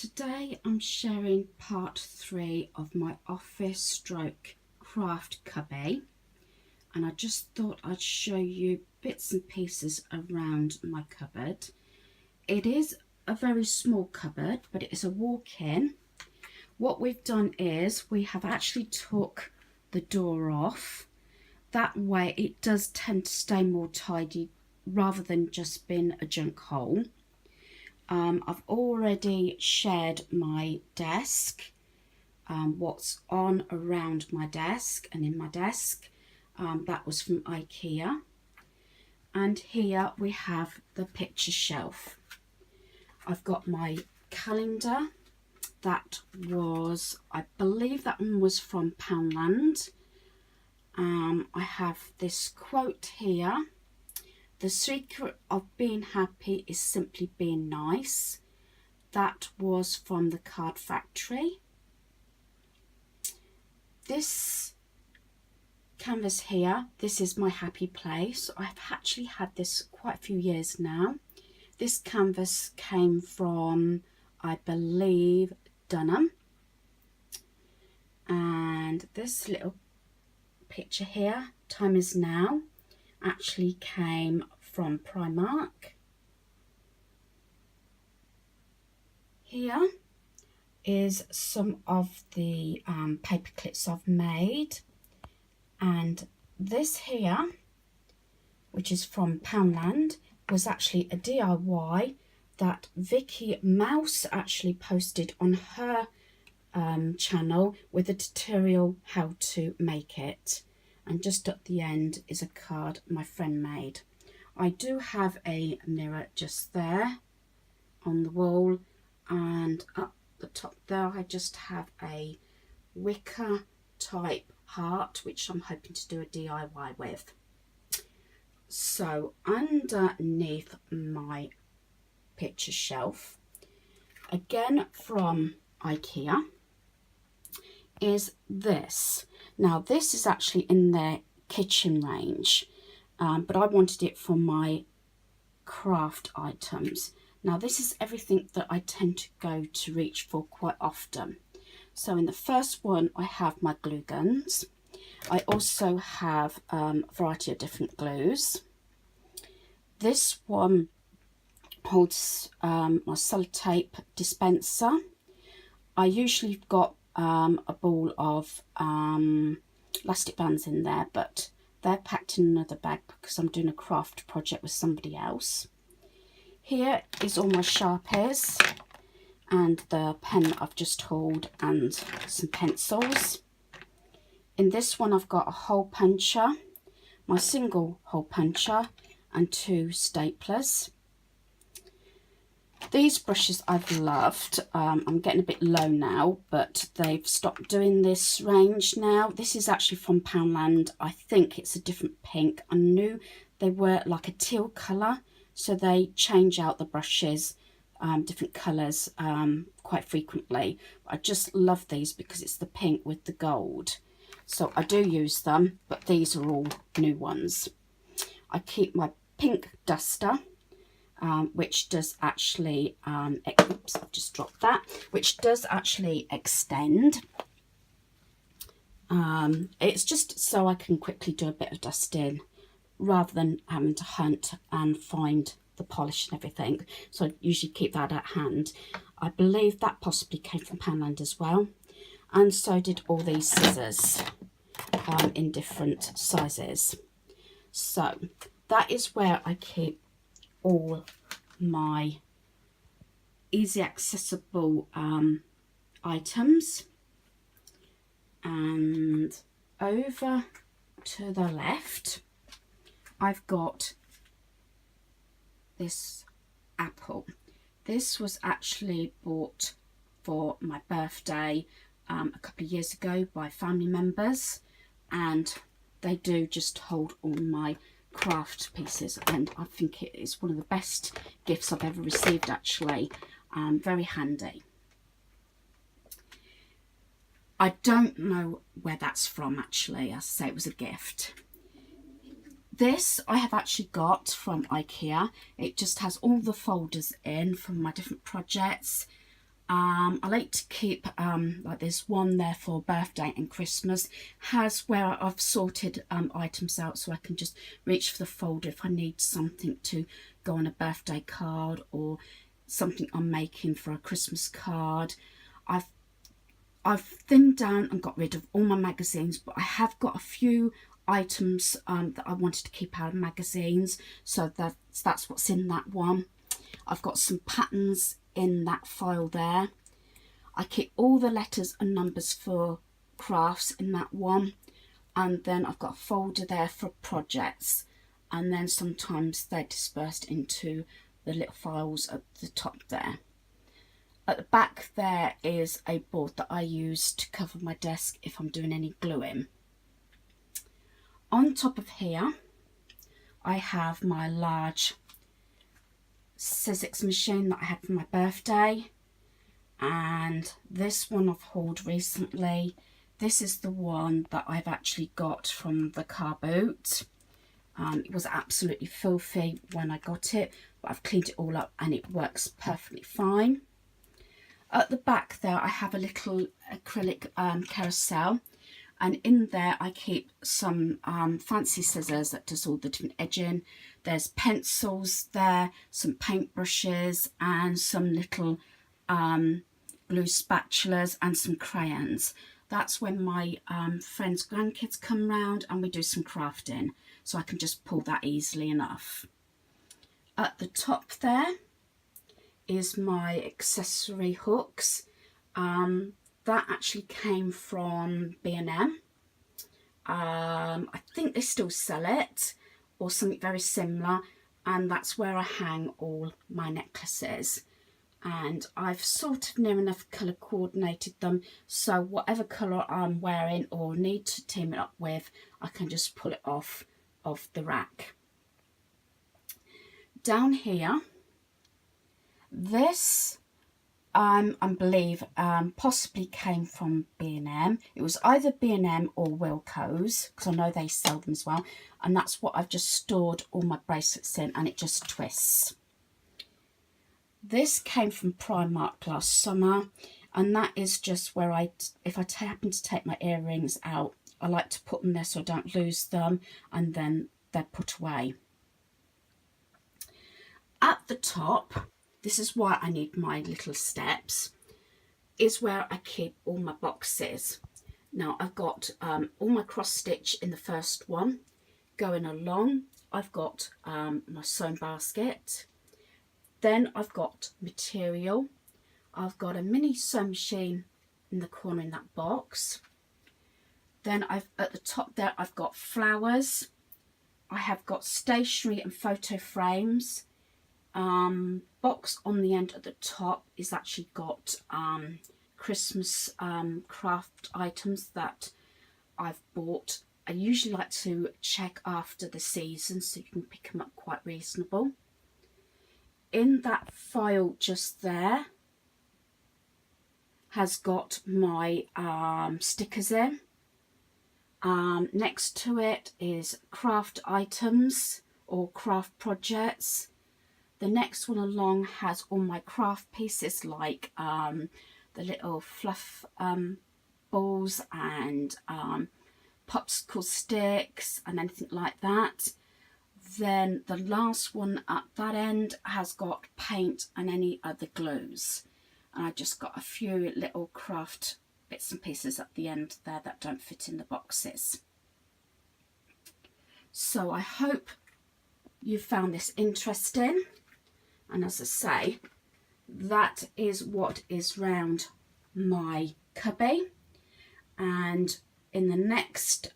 Today I'm sharing part 3 of my office stroke craft cubby, and I just thought I'd show you bits and pieces around my cupboard. It is a very small cupboard, but it is a walk-in. What we've done is we have actually took the door off. That way it does tend to stay more tidy rather than just being a junk hole. I've already shared my desk, what's on around my desk and in my desk. That was from IKEA. And here we have the picture shelf. I've got my calendar. That was, I believe that one was from Poundland. I have this quote here. The secret of being happy is simply being nice. That was from the Card Factory. This canvas here, this is my happy place. I've actually had this quite a few years now. This canvas came from, I believe, Dunham. And this little picture here, Time Is Now, actually came from Primark. Here is some of the paper clips I've made, and this here, which is from Poundland, was actually a DIY that Vicky Mouse actually posted on her channel with a tutorial how to make it. And just at the end is a card my friend made. I do have a mirror just there on the wall, and up the top there I just have a wicker type heart which I'm hoping to do a DIY with. So underneath my picture shelf, again from IKEA, is this. Now this is actually in their kitchen range, but I wanted it for my craft items. Now this is everything that I tend to go to reach for quite often. So in the first one I have my glue guns. I also have a variety of different glues. This one holds my sellotape dispenser. I usually got a ball of elastic bands in there, but they're packed in another bag because I'm doing a craft project with somebody else. Here is all my Sharpies and the pen I've just hauled and some pencils. In this one I've got a hole puncher, my single hole puncher, and 2 staplers. These brushes I've loved. I'm getting a bit low now, but they've stopped doing this range now. This is actually from Poundland. I think it's a different pink. I knew they were like a teal colour, so they change out the brushes, different colours quite frequently. I just love these because it's the pink with the gold. So I do use them, but these are all new ones. I keep my pink duster, which does actually, oops, I've just dropped that, which does actually extend. It's just so I can quickly do a bit of dusting rather than having to hunt and find the polish and everything. So I usually keep that at hand. I believe that possibly came from Poundland as well. And so did all these scissors in different sizes. So that is where I keep all my easy accessible items. And over to the left I've got this apple. This was actually bought for my birthday a couple of years ago by family members, and they do just hold all my craft pieces, and I think it is one of the best gifts I've ever received actually. Very handy. I don't know where that's from actually. As I say, it was a gift. This I have actually got from IKEA. It just has all the folders in from my different projects. I like to keep, like there's one there for birthday and Christmas, has where I've sorted items out so I can just reach for the folder if I need something to go on a birthday card or something I'm making for a Christmas card. I've thinned down and got rid of all my magazines, but I have got a few items that I wanted to keep out of magazines, so that's what's in that one. I've got some patterns in that file there. I keep all the letters and numbers for crafts in that one, and then I've got a folder there for projects, and then sometimes they're dispersed into the little files at the top there. At the back there is a board that I use to cover my desk if I'm doing any gluing. On top of here I have my large Sizzix machine that I had for my birthday, and this one I've hauled recently. This is the one that I've actually got from the car boot. It was absolutely filthy when I got it, but I've cleaned it all up and it works perfectly fine. At the back there I have a little acrylic carousel, and in there I keep some fancy scissors that does all the different edging. There's pencils there, some paintbrushes and some little glue spatulas and some crayons. That's when my friends' grandkids come round and we do some crafting, so I can just pull that easily enough. At the top there is my accessory hooks. That actually came from B&M. I think they still sell it or something very similar, and that's where I hang all my necklaces. And I've sort of near enough colour coordinated them, so whatever colour I'm wearing or need to team it up with, I can just pull it off of the rack. Down here, this I believe possibly came from B&M. It was either B&M or Wilko's, because I know they sell them as well, and that's what I've just stored all my bracelets in, and it just twists. This came from Primark last summer, and that is just where if I happen to take my earrings out, I like to put them there so I don't lose them, and then they're put away. At the top, this is why I need my little steps, is where I keep all my boxes. Now I've got all my cross stitch in the first one. Going along, I've got my sewing basket. Then I've got material. I've got a mini sewing machine in the corner in that box. Then at the top there I've got flowers. I have got stationery and photo frames. Box on the end at the top is actually got Christmas craft items that I've bought. I usually like to check after the season so you can pick them up quite reasonable. In that file just there has got my stickers in. Next to it is craft items or craft projects. The next one along has all my craft pieces, like the little fluff balls and popsicle sticks and anything like that. Then the last one at that end has got paint and any other glues. And I just got a few little craft bits and pieces at the end there that don't fit in the boxes. So I hope you found this interesting. And as I say, that is what is round my cubby. And in the next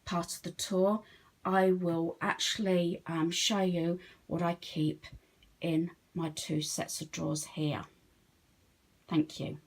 part of the tour, I will actually show you what I keep in my two sets of drawers here. Thank you.